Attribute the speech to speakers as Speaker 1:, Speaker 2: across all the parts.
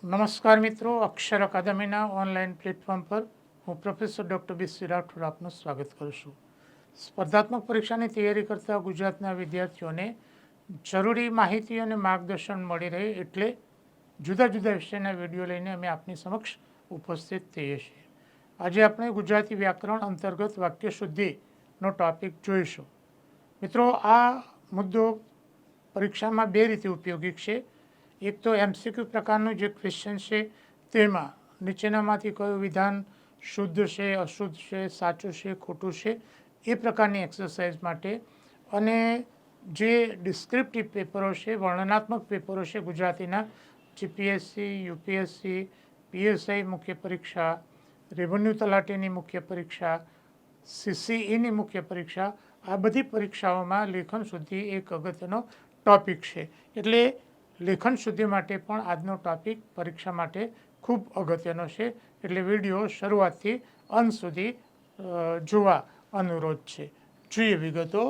Speaker 1: નમસ્કાર મિત્રો, અક્ષર અકાદમીના online platform પર હું પ્રોફેસર ડૉક્ટર બી રાઠોડ આપનું સ્વાગત કરું છું. સ્પર્ધાત્મક પરીક્ષાની તૈયારી કરતા ગુજરાતના વિદ્યાર્થીઓને જરૂરી માહિતી અને માર્ગદર્શન મળી રહે એટલે જુદા જુદા વિષયના વિડીયો લઈને અમે આપની સમક્ષ ઉપસ્થિત થઈએ છીએ. આજે આપણે ગુજરાતી વ્યાકરણ અંતર્ગત વાક્ય શુદ્ધિનો ટૉપિક જોઈશું. મિત્રો, આ મુદ્દો પરીક્ષામાં બે રીતે ઉપયોગી છે. એક તો MCQ પ્રકારનું જે ક્વેશ્ચન છે તેમાં નીચેનામાંથી કયું વિધાન શુદ્ધ છે, અશુદ્ધ છે, સાચું છે, ખોટું છે, એ પ્રકારની એક્સરસાઇઝ માટે. અને જે ડિસ્ક્રિપ્ટિવ પેપરો છે, વર્ણનાત્મક પેપરો છે ગુજરાતીના, GPSC, UPSC, PSI મુખ્ય પરીક્ષા, રેવન્યુ તલાટીની મુખ્ય પરીક્ષા, CCEની મુખ્ય પરીક્ષા, આ બધી પરીક્ષાઓમાં લેખન શુદ્ધિ એક અગત્યનો ટૉપિક છે. એટલે લેખન શુદ્ધિ માટે પણ આજનો ટૉપિક પરીક્ષા માટે ખૂબ અગત્યનો છે. એટલે વિડીયો શરૂઆતથી અંત સુધી જોવા અનુરોધ છે. જોઈએ વિગતો.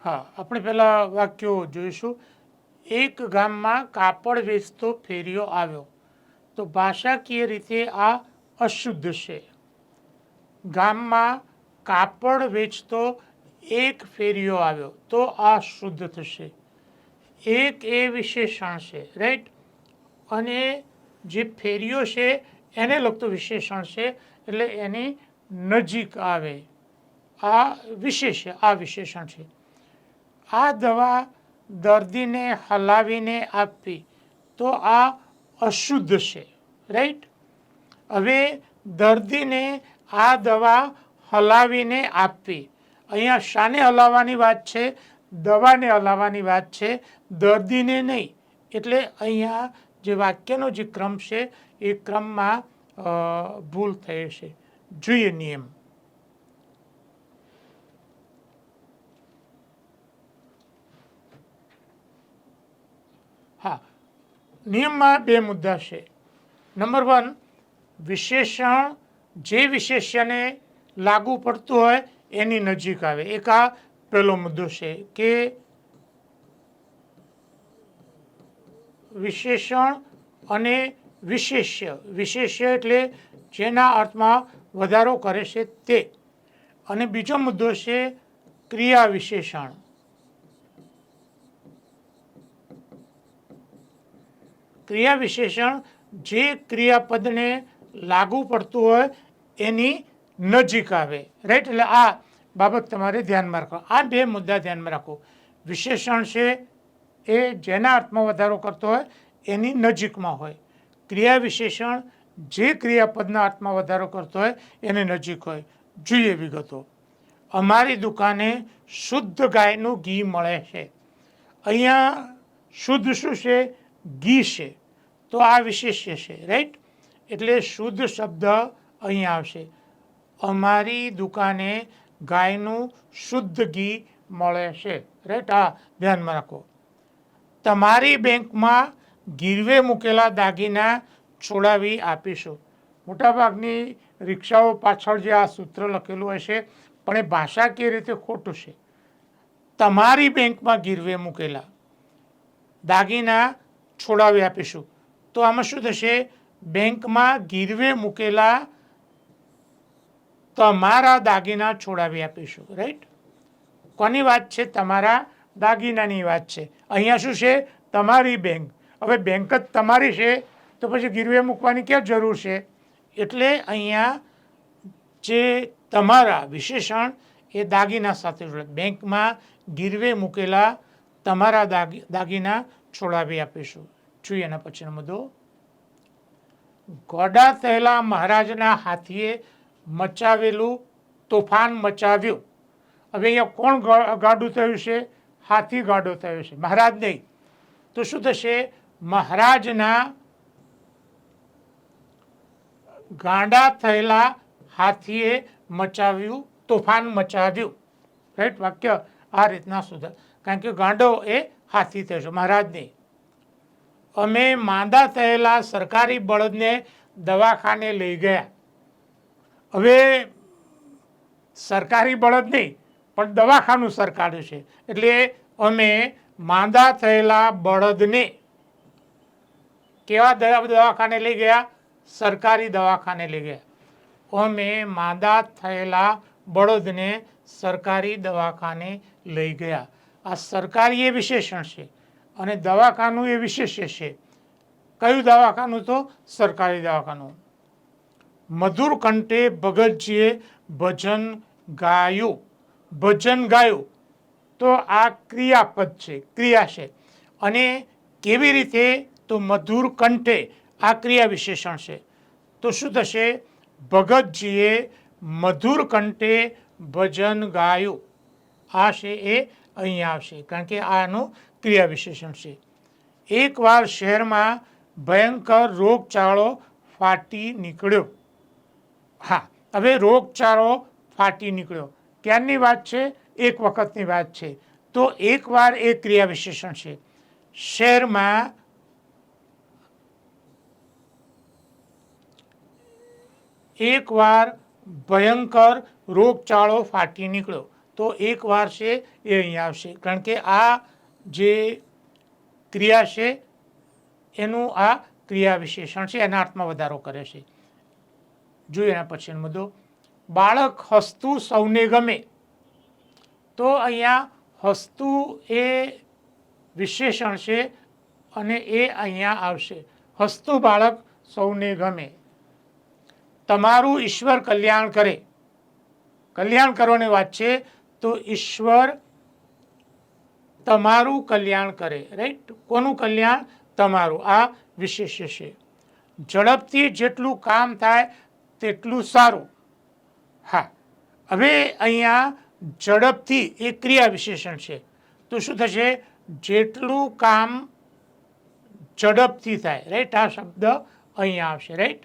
Speaker 1: હા, આપણે પહેલાં વાક્યો જોઈશું. એક ગામમાં કાપડ વેચતો ફેરિયો આવ્યો. તો ભાષાકીય રીતે આ અશુદ્ધ છે. ગામમાં કાપડ વેચતો એક ફેરિયો આવ્યો તો આ શુદ્ધ થશે. એક એ વિશેષણ છે, રાઈટ, અને જે ફેરિયો છે એને લગતું વિશેષણ છે એટલે એની નજીક આવે. આ વિશેષણ છે. આ દવા દર્દીને હલાવીને આપવી તો આ અશુદ્ધ છે, રાઈટ. હવે દર્દીને આ દવા હલાવીને આપવી, અહીંયા શાને હલાવવાની વાત છે? દવાને હલાવવાની વાત છે, દર્દીને નહીં. એટલે અહીંયા જે વાક્યનો જે ક્રમ છે એ ક્રમમાં ભૂલ થઈ છે. જોઈએ નિયમ. હા, નિયમમાં બે મુદ્દા છે. નંબર 1, વિશેષણ જે વિશેષ્યને લાગુ પડતું હોય એની નજીક આવે. એક આ પહેલો મુદ્દો છે કે વિશેષણ અને વિશેષ્ય એટલે જેના અર્થમાં વધારો કરે છે તે. અને બીજો મુદ્દો છે ક્રિયા વિશેષણ. ક્રિયા વિશેષણ જે ક્રિયાપદને લાગુ પડતું હોય એની નજીક આવે, રાઈટ. એટલે આ બાબત તમારે ધ્યાનમાં રાખો. આ બે મુદ્દા ધ્યાનમાં રાખો. વિશેષણ છે એ જેના અર્થમાં વધારો કરતો હોય એની નજીકમાં હોય. ક્રિયા વિશેષણ જે ક્રિયાપદના અર્થમાં વધારો કરતો હોય એની નજીક હોય. જોઈએ વિગતો. અમારી દુકાને શુદ્ધ ગાયનું ઘી મળે છે. અહીંયા શુદ્ધ શું છે? ઘી છે. તો આ વિશેષ્ય છે, રાઈટ. એટલે શુદ્ધ શબ્દ અહીંયા આવશે. અમારી દુકાને ગાયનું શુદ્ધ ઘી મળે છે, રાઈટ. આ ધ્યાનમાં રાખો. તમારી બેંકમાં ગીરવે મૂકેલા દાગીના છોડાવી આપીશું. મોટાભાગની રિક્ષાઓ પાછળ જે આ સૂત્ર લખેલું હોય છે પણ એ ભાષાકીય રીતે ખોટું છે. તમારી બેંકમાં ગીરવે મૂકેલા દાગીના છોડાવી આપીશું. તો આમાં શું થશે? બેંકમાં ગીરવે મૂકેલા તમારા દાગીના છોડાવી આપીશું, રાઈટ. કોની વાત છે? તમારા દાગીનાની વાત છે. અહીંયા શું છે? તમારી બેંક. હવે બેંક જ તમારી છે તો પછી ગીરવે મૂકવાની ક્યાં જરૂર છે? એટલે અહીંયા જે તમારા વિશેષણ એ દાગીના સાથે જોડે. બેંકમાં ગીરવે મૂકેલા તમારા દાગીના છોડાવી આપીશું. જોઈએ એના પછીનો મુદ્દો. ગોડા થયેલા મહારાજના હાથીએ મચાવેલું તોફાન મચાવ્યું. હવે અહીંયા કોણ ગાડું થયું છે? હાથી ગાડો થયો છે, મહારાજ નહીં. તો શું થશે? મહારાજના ગાંડા થયેલા હાથીએ મચાવ્યું તોફાન મચાવ્યું, રાઈટ. વાક્ય આ રીતના સુધર, કારણ કે ગાંડો એ હાથી થયો છે, મહારાજ નહીં. અમે માંદા થયેલા સરકારી બળદને દવાખાને લઈ ગયા. હવે સરકારી બળદ નહીં પણ દવાખાનું સરકારી છે એટલે અમે માંદા થયેલા બળદને કેવા દવાખાને લઈ ગયા? સરકારી દવાખાને લઈ ગયા. અમે માંદા થયેલા બળદને સરકારી દવાખાને લઈ ગયા. આ સરકારી એ વિશેષણ છે અને દવાખાનું એ વિશેષ્ય છે. કયું દવાખાનું? તો સરકારી દવાખાનું. મધુર કંઠે ભગતજીએ ભજન ગાયું. ભજન ગાયું તો આ ક્રિયાપદ છે, ક્રિયા છે. અને કેવી રીતે? તો મધુર કંઠે, આ ક્રિયા વિશેષણ છે. તો શું થશે? ભગતજીએ મધુર કંઠે ભજન ગાયું. આ છે એ અહીંયા આવશે, કારણ કે આનું ક્રિયા વિશેષણ છે. એકવાર શહેરમાં ભયંકર રોગચાળો ફાટી નીકળ્યો. હા, હવે રોગચાળો ફાટી નીકળ્યો ક્યારની વાત છે? એક વખતની વાત છે. તો એકવાર એ ક્રિયા વિશેષણ છે. શહેરમાં એકવાર ભયંકર રોગચાળો ફાટી નીકળ્યો. તો એકવાર છે એ અહીંયા આવશે, કારણ કે આ જે ક્રિયા છે એનું આ ક્રિયા વિશેષણ છે, એના અર્થમાં વધારો કરે છે. જોઈએ એના પછીનો મુદ્દો. બાળક હસતું સૌને ગમે. તો અહીંયા હસતું એ વિશેષણ છે અને એ અહીંયા આવશે. હસતું બાળક સૌને ગમે. તમારું ઈશ્વર કલ્યાણ કરે. કલ્યાણ કરવાની વાત છે, તો ઈશ્વર તમારું કલ્યાણ કરે. રાઈટ? કોનું કલ્યાણ? તમારું. આ વિશેષ્ય છે. ઝડપથી જેટલું કામ થાય તેટલું સારું. હા, હવે અહીંયા ઝડપથી એ ક્રિયા વિશેષણ છે. તો શું થશે? જેટલું કામ ઝડપથી થાય. રાઈટ? આ શબ્દ અહીંયા આવશે. રાઈટ?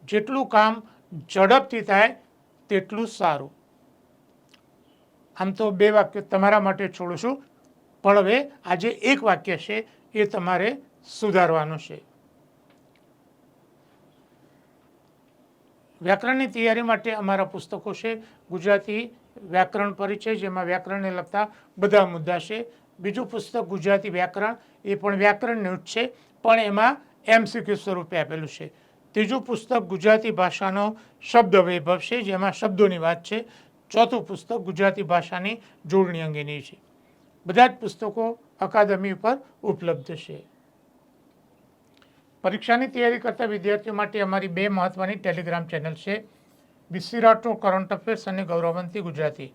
Speaker 1: જેટલું કામ ઝડપથી થાય તેટલું સારું. આમ તો બે વાક્ય તમારા માટે છોડું છું, પણ હવે આજે એક વાક્ય છે એ તમારે સુધારવાનું છે. વ્યાકરણની તૈયારી માટે અમારા પુસ્તકો છે. ગુજરાતી વ્યાકરણ પરિચય, જેમાં વ્યાકરણને લગતા બધા મુદ્દા છે. બીજું પુસ્તક ગુજરાતી વ્યાકરણ, એ પણ વ્યાકરણનું જ છે, પણ એમાં MCQ સ્વરૂપે આપેલું છે. ત્રીજું પુસ્તક ગુજરાતી ભાષાનો શબ્દ વૈભવ છે, જેમાં શબ્દોની વાત છે. ચોથું પુસ્તક ગુજરાતી ભાષાની જોડણી અંગેની છે. બધા જ પુસ્તકો અકાદમી પર ઉપલબ્ધ છે. પરીક્ષાની તૈયારી કરતા વિદ્યાર્થીઓ માટે અમારી બે મહત્વની ટેલિગ્રામ ચેનલ છે, બીસી રાઠોડ કરંટ અફેર્સ અને ગૌરવંતી ગુજરાતી.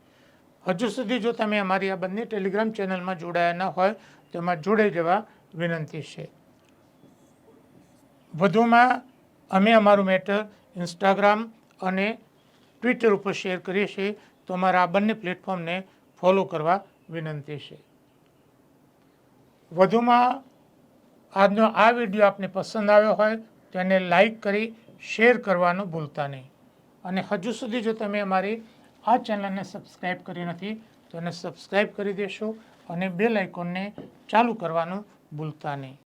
Speaker 1: હજુ સુધી જો તમે અમારી આ બંને ટેલિગ્રામ ચેનલમાં જોડાયા ન હોય તો એમાં જોડાઈ જવા વિનંતી છે. વધુમાં અમે અમારું મેટર ઇન્સ્ટાગ્રામ અને ટ્વિટર ઉપર શેર કરીએ છીએ, તો અમારા આ બંને પ્લેટફોર્મને ફોલો કરવા વિનંતી છે. વધુમાં આજનો આ વિડીયો આપને પસંદ આવ્યો હોય તો એને લાઈક કરી શેર કરવાનું ભૂલતા નહીં. અને હજુ સુધી જો તમે અમારી આ ચેનલને સબસ્ક્રાઈબ કરી નથી તો એને સબસ્ક્રાઈબ કરી દેશો અને બેલ આઇકોનને ચાલુ કરવાનું ભૂલતા નહીં.